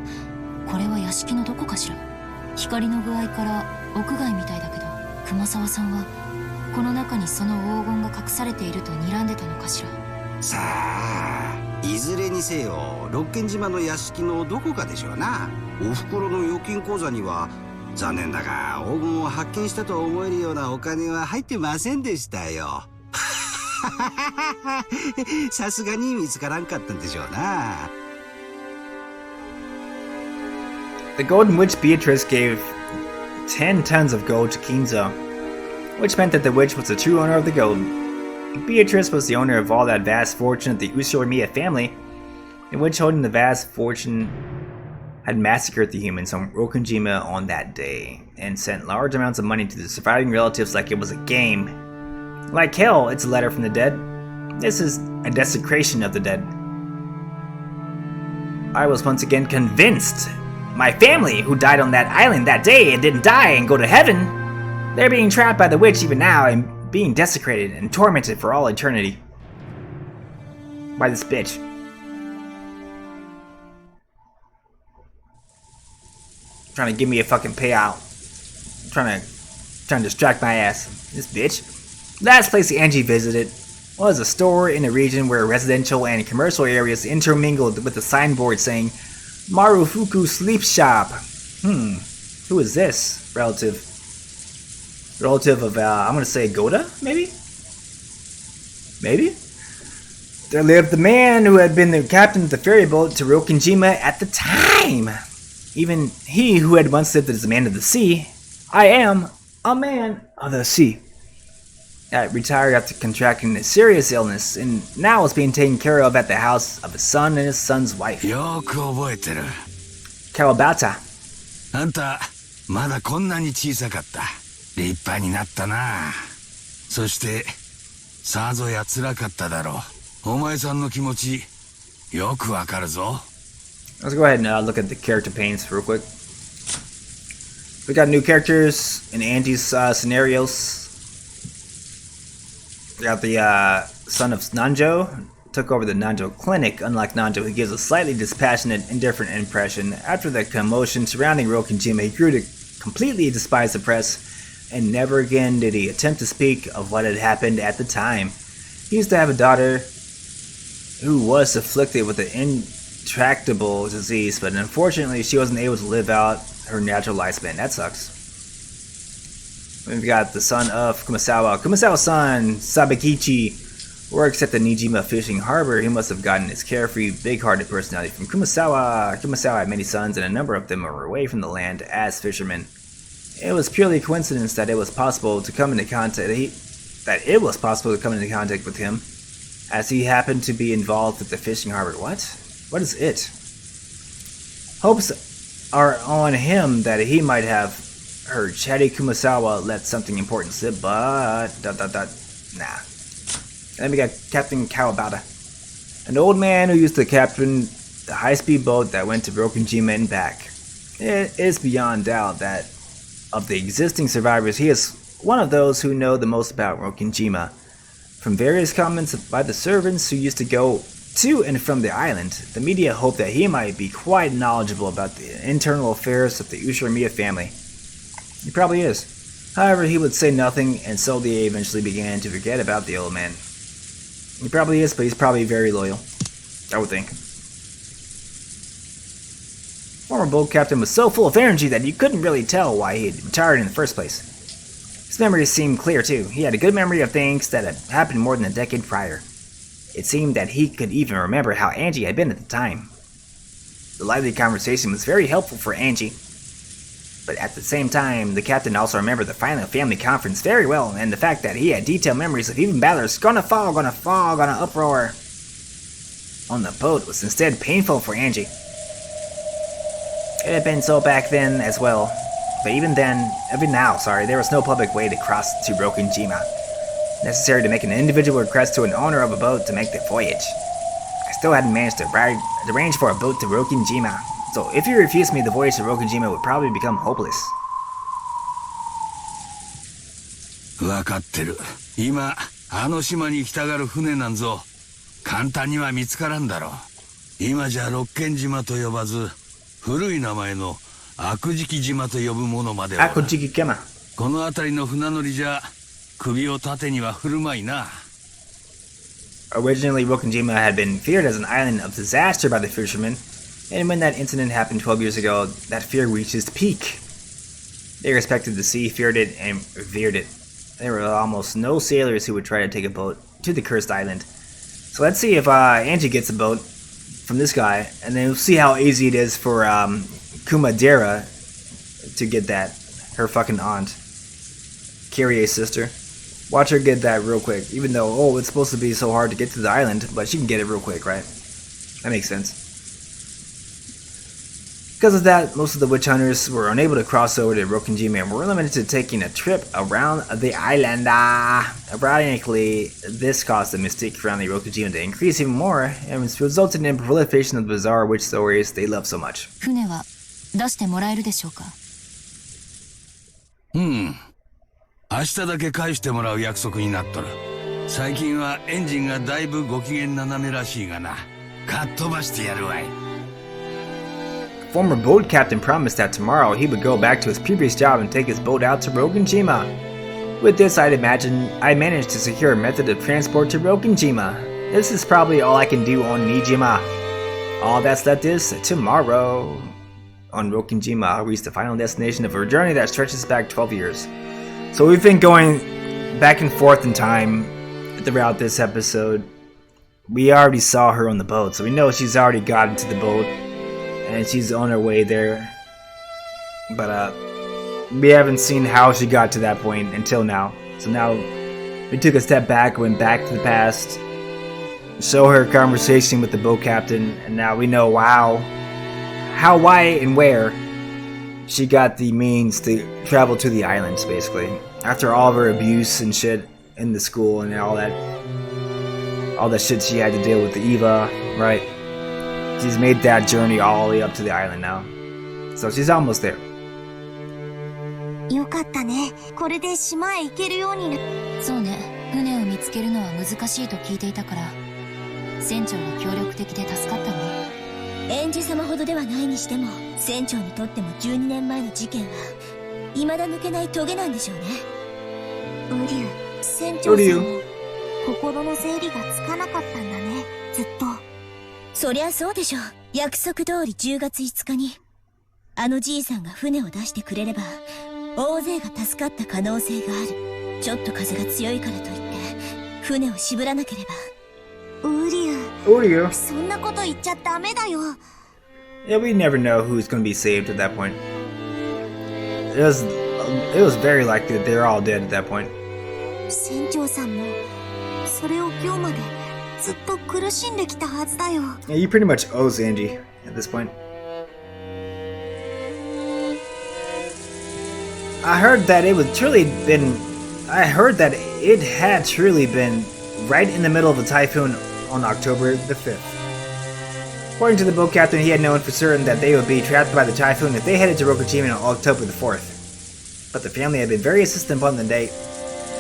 これは屋敷のどこかしら。光の具合から屋外みたいだけど、熊沢さんはこの中にその黄金が隠されていると睨んでたのかしら。さあ、いずれにせよ六軒島の屋敷のどこかでしょうな。お袋の預金口座には残念だが黄金を発見したと思えるようなお金は入ってませんでしたよ。さすがに見つからんかったんでしょうな。The Golden Witch Beatrice gave 10 tons of gold to Kinzo, which meant that the witch was the true owner of the gold. Beatrice was the owner of all that vast fortune of the Ushiromiya family, in which holding the vast fortune had massacred the humans on Rokunjima on that day, and sent large amounts of money to the surviving relatives like it was a game. Like hell, it's a letter from the dead. This is a desecration of the dead. I was once again convinced my family, who died on that island that day and didn't die and go to heaven, they're being trapped by the witch even now and being desecrated and tormented for all eternity by this bitch. Trying to give me a fucking payout. Trying to distract my ass. This bitch. Last place Angie visited was a store in a region where residential and commercial areas intermingled with a signboard saying Marufuku Sleep Shop. Who is this relative? relative of, I'm gonna say Goda, maybe? Maybe? There lived the man who had been the captain of the ferry boat to Rokinjima at the time. Even he who had once lived as a man of the sea. I am a man of the sea. Retired after contracting a serious illness and now is being taken care of at the house of his son and his son's wife. よく覚えてる。 Kawabata. あんた、まだこんなに小さかった。立派になったな。そして、さぞや辛かっただろう。お前さんの気持ち、よくわかるぞ。Let's go ahead and look at the character paints real quick. We got new characters in Angie's scenarios. We got the son of Nanjo, took over the Nanjo clinic. Unlike Nanjo, he gives a slightly dispassionate, indifferent impression. After the commotion surrounding Rokinjima, he grew to completely despise the press, and never again did he attempt to speak of what had happened at the time. He used to have a daughter who was afflicted with an intractable disease, but unfortunately she wasn't able to live out her natural lifespan. That sucks. We've got the son of Kumasawa. Kumasawa's son, Sabakichi, works at the Nijima fishing harbor. He must have gotten his carefree, big-hearted personality from Kumasawa. Kumasawa had many sons, and a number of them were away from the land as fishermen. It was purely coincidence that it was possible to come into contact with him, as he happened to be involved with the fishing harbor. What? What is it? Hopes are on him that he might have heard chatty Kumasawa let something important slip, but nah. Then we got Captain Kawabata, an old man who used to captain the high-speed boat that went to Rokinjima and back. It is beyond doubt that of the existing survivors, he is one of those who know the most about Rokinjima. From various comments by the servants who used to go to and from the island, the media hoped that he might be quite knowledgeable about the internal affairs of the Ushiromiya family. He probably is. However, he would say nothing, and so they eventually began to forget about the old man. He probably is, but he's probably very loyal, I would think. Former boat captain was so full of energy that you couldn't really tell why he had retired in the first place. His memories seemed clear too. He had a good memory of things that had happened more than a decade prior. It seemed that he could even remember how Angie had been at the time. The lively conversation was very helpful for Angie. But at the same time, the captain also remembered the final family conference very well, and the fact that he had detailed memories of even Balor's gonna fall, gonna uproar on the boat was instead painful for Angie. It had been so back then as well, but even now, there was no public way to cross to Rokinjima. Necessary to make an individual request to an owner of a boat to make the voyage. I still hadn't managed to arrange for a boat to Rokinjima. So if you refused me, the voyage to Rokinjima would probably become hopeless. わかってる。今、あの島に行きたがる船なんぞ、簡単には見つからんだろう。今じゃ六軒島と呼ばず、古い名前の悪食島と呼ぶものまでは。この辺りの船乗りじゃ、首を縦には振るまいな。Originally, Rokinjima had been feared as an island of disaster by the fishermen. And when that incident happened 12 years ago, that fear reached its peak. They respected the sea, feared it, and revered it. There were almost no sailors who would try to take a boat to the cursed island. So let's see if Angie gets a boat from this guy, and then we'll see how easy it is for Kumadera to get that. Her fucking aunt. Kyrie's sister. Watch her get that real quick. Even though, it's supposed to be so hard to get to the island, but she can get it real quick, right? That makes sense. Because of that, most of the witch hunters were unable to cross over to Rokinjima and were limited to taking a trip around the island. Ironically, this caused the mystique surrounding Rokinjima to increase even more and resulted in a proliferation of the bizarre witch stories they love so much. 船は出してもらえるでしょうか？明日だけ返してもらう約束になっとる。最近はエンジンがだいぶご機嫌斜めらしいがな。かっ飛ばしてやるわい。Former boat captain promised that tomorrow he would go back to his previous job and take his boat out to Rokinjima. With this, I managed to secure a method of transport to Rokinjima. This is probably all I can do on Nijima. All that's left is tomorrow. On Rokinjima, I'll reach the final destination of a journey that stretches back 12 years. So we've been going back and forth in time throughout this episode. We already saw her on the boat, so we know she's already gotten to the boat and she's on her way there. But we haven't seen how she got to that point until now. So now we took a step back, went back to the past, show her conversation with the boat captain, and now we know how, why, and where she got the means to travel to the islands, basically. After all of her abuse and shit in the school and all that shit she had to deal with the Eva, right? She's made that journey all the way up to the island now. So she's almost there. よかったね。これで島へ行けるようにな。そうね、船を見つけるのは難しいと聞いていたから、船長が協力的で助かったわ。園児様ほどではないにしても、船長にとっても12年前の事件は未だ抜けないトゲなんでしょうね。ウリュウ、船長さんも心の整理がつかなかったんだね、ずっと。そりゃそうでしょう。約束通り10月5日にあのじいさんが船を出してくれれば大勢が助かった可能性がある。ちょっと風が強いからといって船を渋らなければ。ウリュウ、そんなこと言っちゃダメだよ。Yeah, we never know who's going to be saved at that point. It was very likely that they're all dead at that point. 船長さんもそれを今日までずっと苦しんできたはずだよ。Yeah, you pretty much owe Angie at this point. I heard that it had truly been right in the middle of a typhoon on October the 5th. According to the boat captain, he had known for certain that they would be trapped by the typhoon if they headed to Rokujima on October the 4th. But the family had been very insistent upon the date,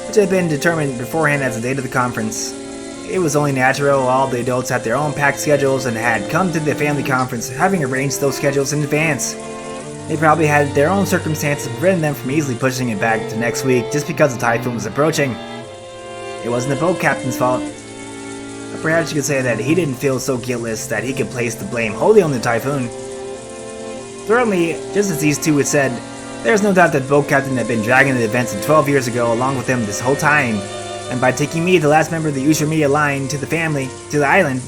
which had been determined beforehand as the date of the conference. It was only natural all the adults had their own packed schedules and had come to the family conference having arranged those schedules in advance. They probably had their own circumstances preventing them from easily pushing it back to next week just because the typhoon was approaching. It wasn't the boat captain's fault. But perhaps you could say that he didn't feel so guiltless that he could place the blame wholly on the typhoon. Thirdly, just as these two had said, there's no doubt that the boat captain had been dragging the events of 12 years ago along with him this whole time, and by taking me, the last member of the Ushimiya line, to the island,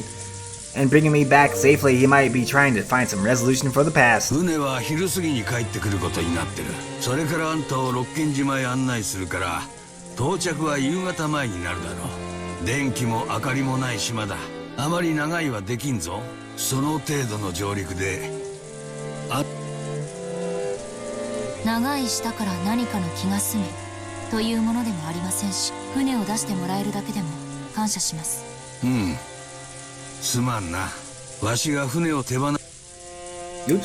and bringing me back safely, he might be trying to find some resolution for the past. 船は昼過ぎに帰ってくることになってる。それからあんたを六軒島へ案内するから、到着は夕方前になるだろう。電気も明かりもない島だ。あまり長いはできんぞ。その程度の上陸で。長い下から何かの気が済むというものでもありませんし、船を出してもらえるだけでも感謝します。うん。すまんな。わしが船を手放。Oops. What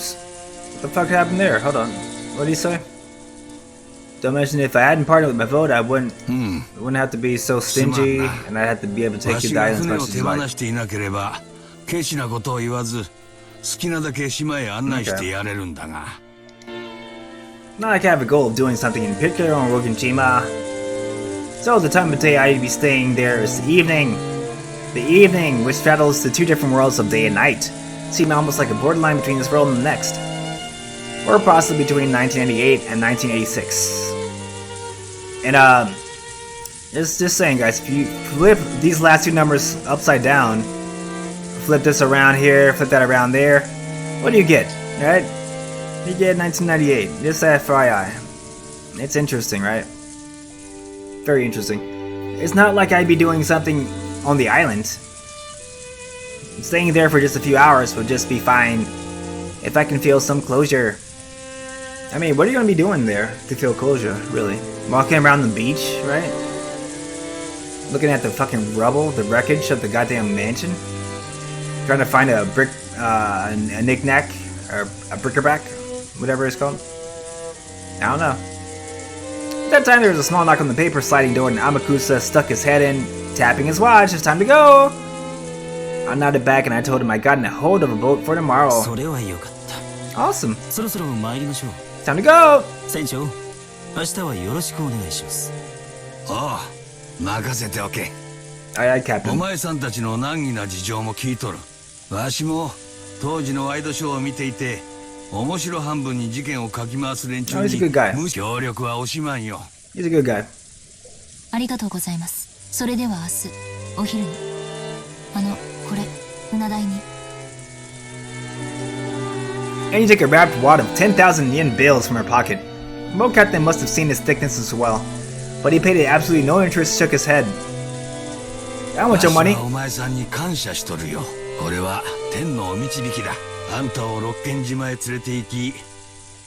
the fuck happened there? Hold on. What did he say? Don't mention if I hadn't partnered with my vote, I wouldn't have to be so stingy, and I'd have to be able to take you guys as much as you like. 手放していなければ、ケチなことを言わず、好きなだけ島へ案内してやれるんだが。Not like I have a goal of doing something in particular on Rokujima. So the time of day I'd be staying there is the evening. The evening, which straddles the two different worlds of day and night, seem almost like a borderline between this world and the next. Or possibly between 1998 and 1986. And just saying guys, if you flip these last two numbers upside down, flip this around here, flip that around there, what do you get, right? You get 1998, just FYI. It's interesting, right? Very interesting. It's not like I'd be doing something on the island. Staying there for just a few hours would just be fine if I can feel some closure. I mean, what are you gonna be doing there to feel closure, really? Walking around the beach, right? Looking at the fucking rubble, the wreckage of the goddamn mansion? Trying to find a brick, a knick-knack, or a bric-a-brac, whatever it's called. I don't know. At that time, there was a small knock on the paper sliding door, and Amakusa stuck his head in, tapping his watch. It's time to go! I nodded back and I told him I'd gotten a hold of a boat for tomorrow. Awesome. Time to go! 船長、明日はよろしくお願いします。ああ、任せておけ。Aye, aye, Captain. お前さんたちの難儀な事情も聞いとる。わしも当時のワイドショーを見ていて、面白半分に事件をかき回す連中に無協力は惜しまんよ。He's a good guy. ありがとうございます。それでは明日お昼にこれ船代に。 And you take a wrapped wad of 10,000 yen bills from her pocket. The boat captain must have seen its thickness as well, but he paid it absolutely no interest, shook his head. I want your money. お前さんに感謝しとるよ。これは天のお導きだ。あんたを六軒島へ連れて行き、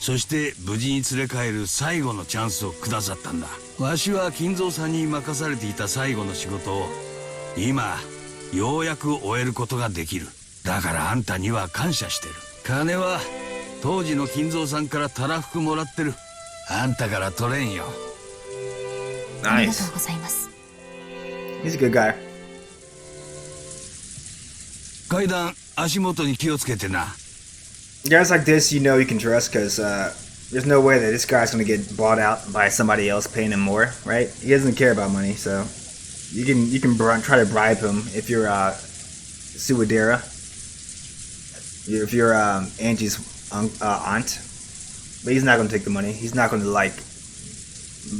そして無事に連れ帰る最後のチャンスをくださったんだ。わしは金蔵さんに任されていた最後の仕事を今ようやく終えることができる。だからあんたには感謝してる。金は当時の金蔵さんからたらふくもらってる。あんたから取れんよ。ありがと Nice. うございます。 He's a good guy. 階段足元に気をつけてな。 Guys like this, you know you can trust, because there's no way that this guy's gonna get bought out by somebody else paying him more, right? He doesn't care about money, so you can try to bribe him if you're Suwadera, if you're Angie's aunt, but he's not gonna take the money. He's not gonna like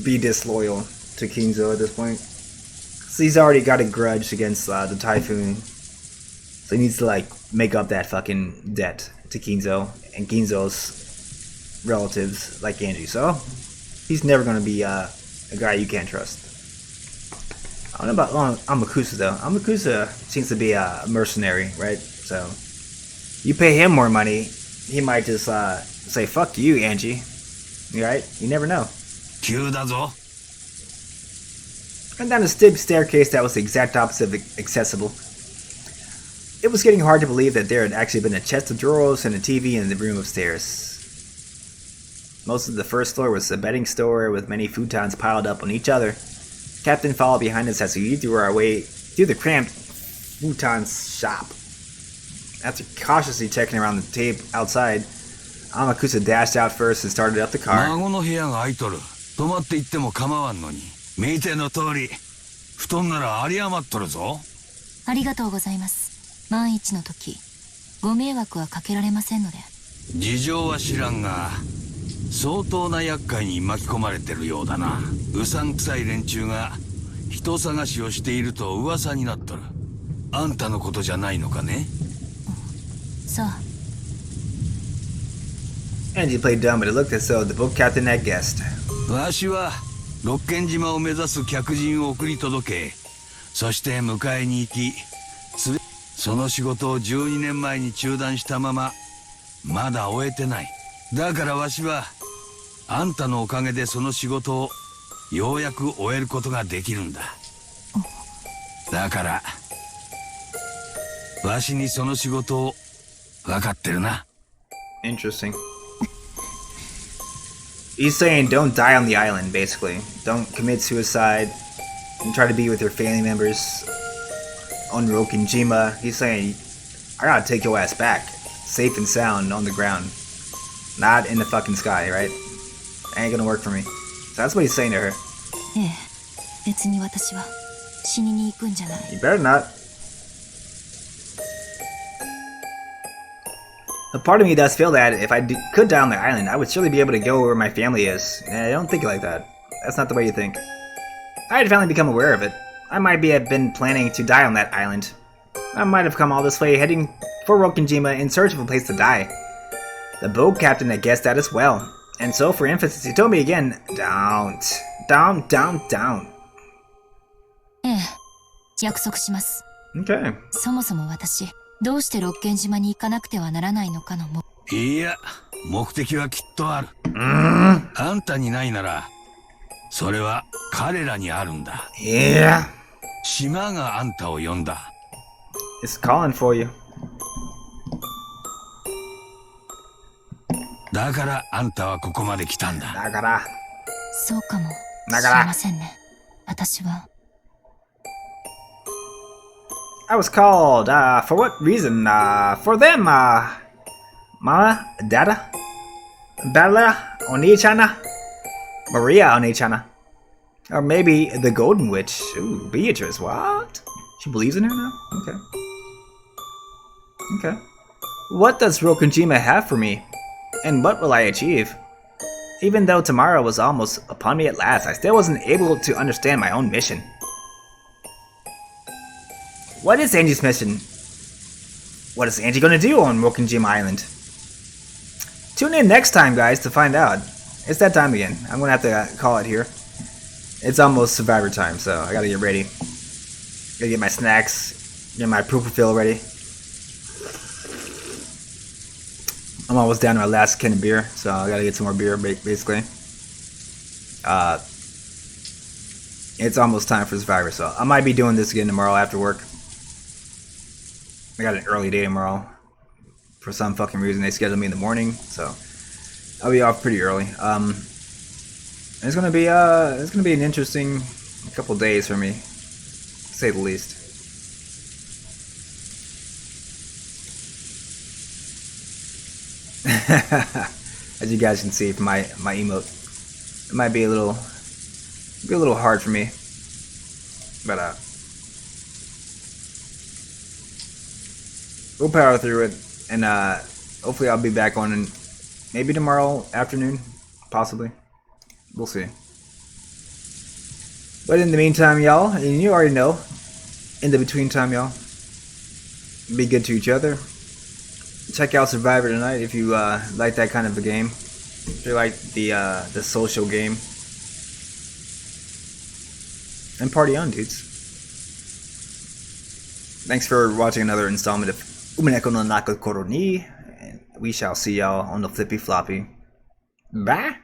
be disloyal to Kinzo at this point. So he's already got a grudge against the Typhoon, so he needs to like make up that fucking debt to Kinzo and Kinzo's relatives like Angie. So he's never gonna be a guy you can't trust. I don't know about Amakusa though. Amakusa seems to be a mercenary, right? So you pay him more money, he might just say fuck you, Angie. Right? You never know. 急だぞ。 Went down a steep staircase that was the exact opposite of accessible. It was getting hard to believe that there had actually been a chest of drawers and a TV in the room upstairs. Most of the first floor was a bedding store with many futons piled up on each other. Captain followed behind us as we threw our way through the cramped futon shop. After cautiously checking around the tape outside, Amakusa dashed out first and started up the car. 孫の部屋が空いとる。泊まって行っても構わんのに。見ての通り、布団なら有り余っとるぞ。ありがとうございます。万一の時ご迷惑はかけられませんので。事情は知らんが、相当な厄介に巻き込まれてるようだな。うさんくさい連中が人探しをしていると噂になっとる。あんたのことじゃないのかね。さあ。 Angie played dumb, but it looked as though the boat captain had guessed. わしは六軒島を目指す客人を送り届け、そして迎えに行き、その仕事を12年前に中断したまままだ終えてない。だからわしはあんたのおかげでその仕事をようやく終えることができるんだ。だからわしにその仕事を分かってるな。 Interesting. He's saying don't die on the island, basically. Don't commit suicide and try to be with your family members on Rokinjima. He's saying, I gotta take your ass back, safe and sound on the ground. Not in the fucking sky, right? Ain't gonna work for me. So that's what he's saying to her. ええ、別に私は死にに行くんじゃない。 You better not. A part of me does feel that if I could die on the island, I would surely be able to go where my family is. I don't think it like that. That's not the way you think. I had finally become aware of it. I might have been planning to die on that island. I might have come all this way heading for Rokinjima in search of a place to die. The boat captain had guessed that as well. And so for emphasis, he told me again, don't. Down. ええ、約束します。 Okay. そもそも私どうして六軒島に行かなくてはならないのかのも。いや、目的はきっとある。あんたにないならそれは彼らにあるんだ。 Yeah. 島があんたを呼んだ。 It's calling for you. だからあんたはここまで来たんだ。だからそうかもしれませんね。私は。 I was called, for what reason? For them, Mama, Dada, Bella, Oni-chana, Maria Oni-chana, or maybe the Golden Witch. Ooh, Beatrice, what? She believes in her now? Okay. What does Rokonjima have for me? And what will I achieve? Even though tomorrow was almost upon me at last, I still wasn't able to understand my own mission. What is Angie's mission? What is Angie gonna do on Broken Gym Island? Tune in next time, guys, to find out. It's that time again. I'm gonna have to call it here. It's almost Survivor time, so I gotta get ready. Gotta get my snacks, get my Pooperfill ready. I'm almost down to my last can of beer, so I gotta get some more beer, basically. It's almost time for Survivor, so I might be doing this again tomorrow after work. I got an early day tomorrow. For some fucking reason, they scheduled me in the morning, so I'll be off pretty early. It's gonna be an interesting couple days for me, to say the least. As you guys can see from my emote, it might be a little hard for me, but we'll power through it, and hopefully I'll be back on in maybe tomorrow afternoon, possibly. We'll see. But in the meantime, y'all, and you already know, in the between time, y'all, be good to each other. Check out Survivor tonight if you like that kind of a game. If you like the social game. And party on, dudes. Thanks for watching another installment of Umineko no Nakokoro ni, and we shall see y'all on the flippy floppy. Bye!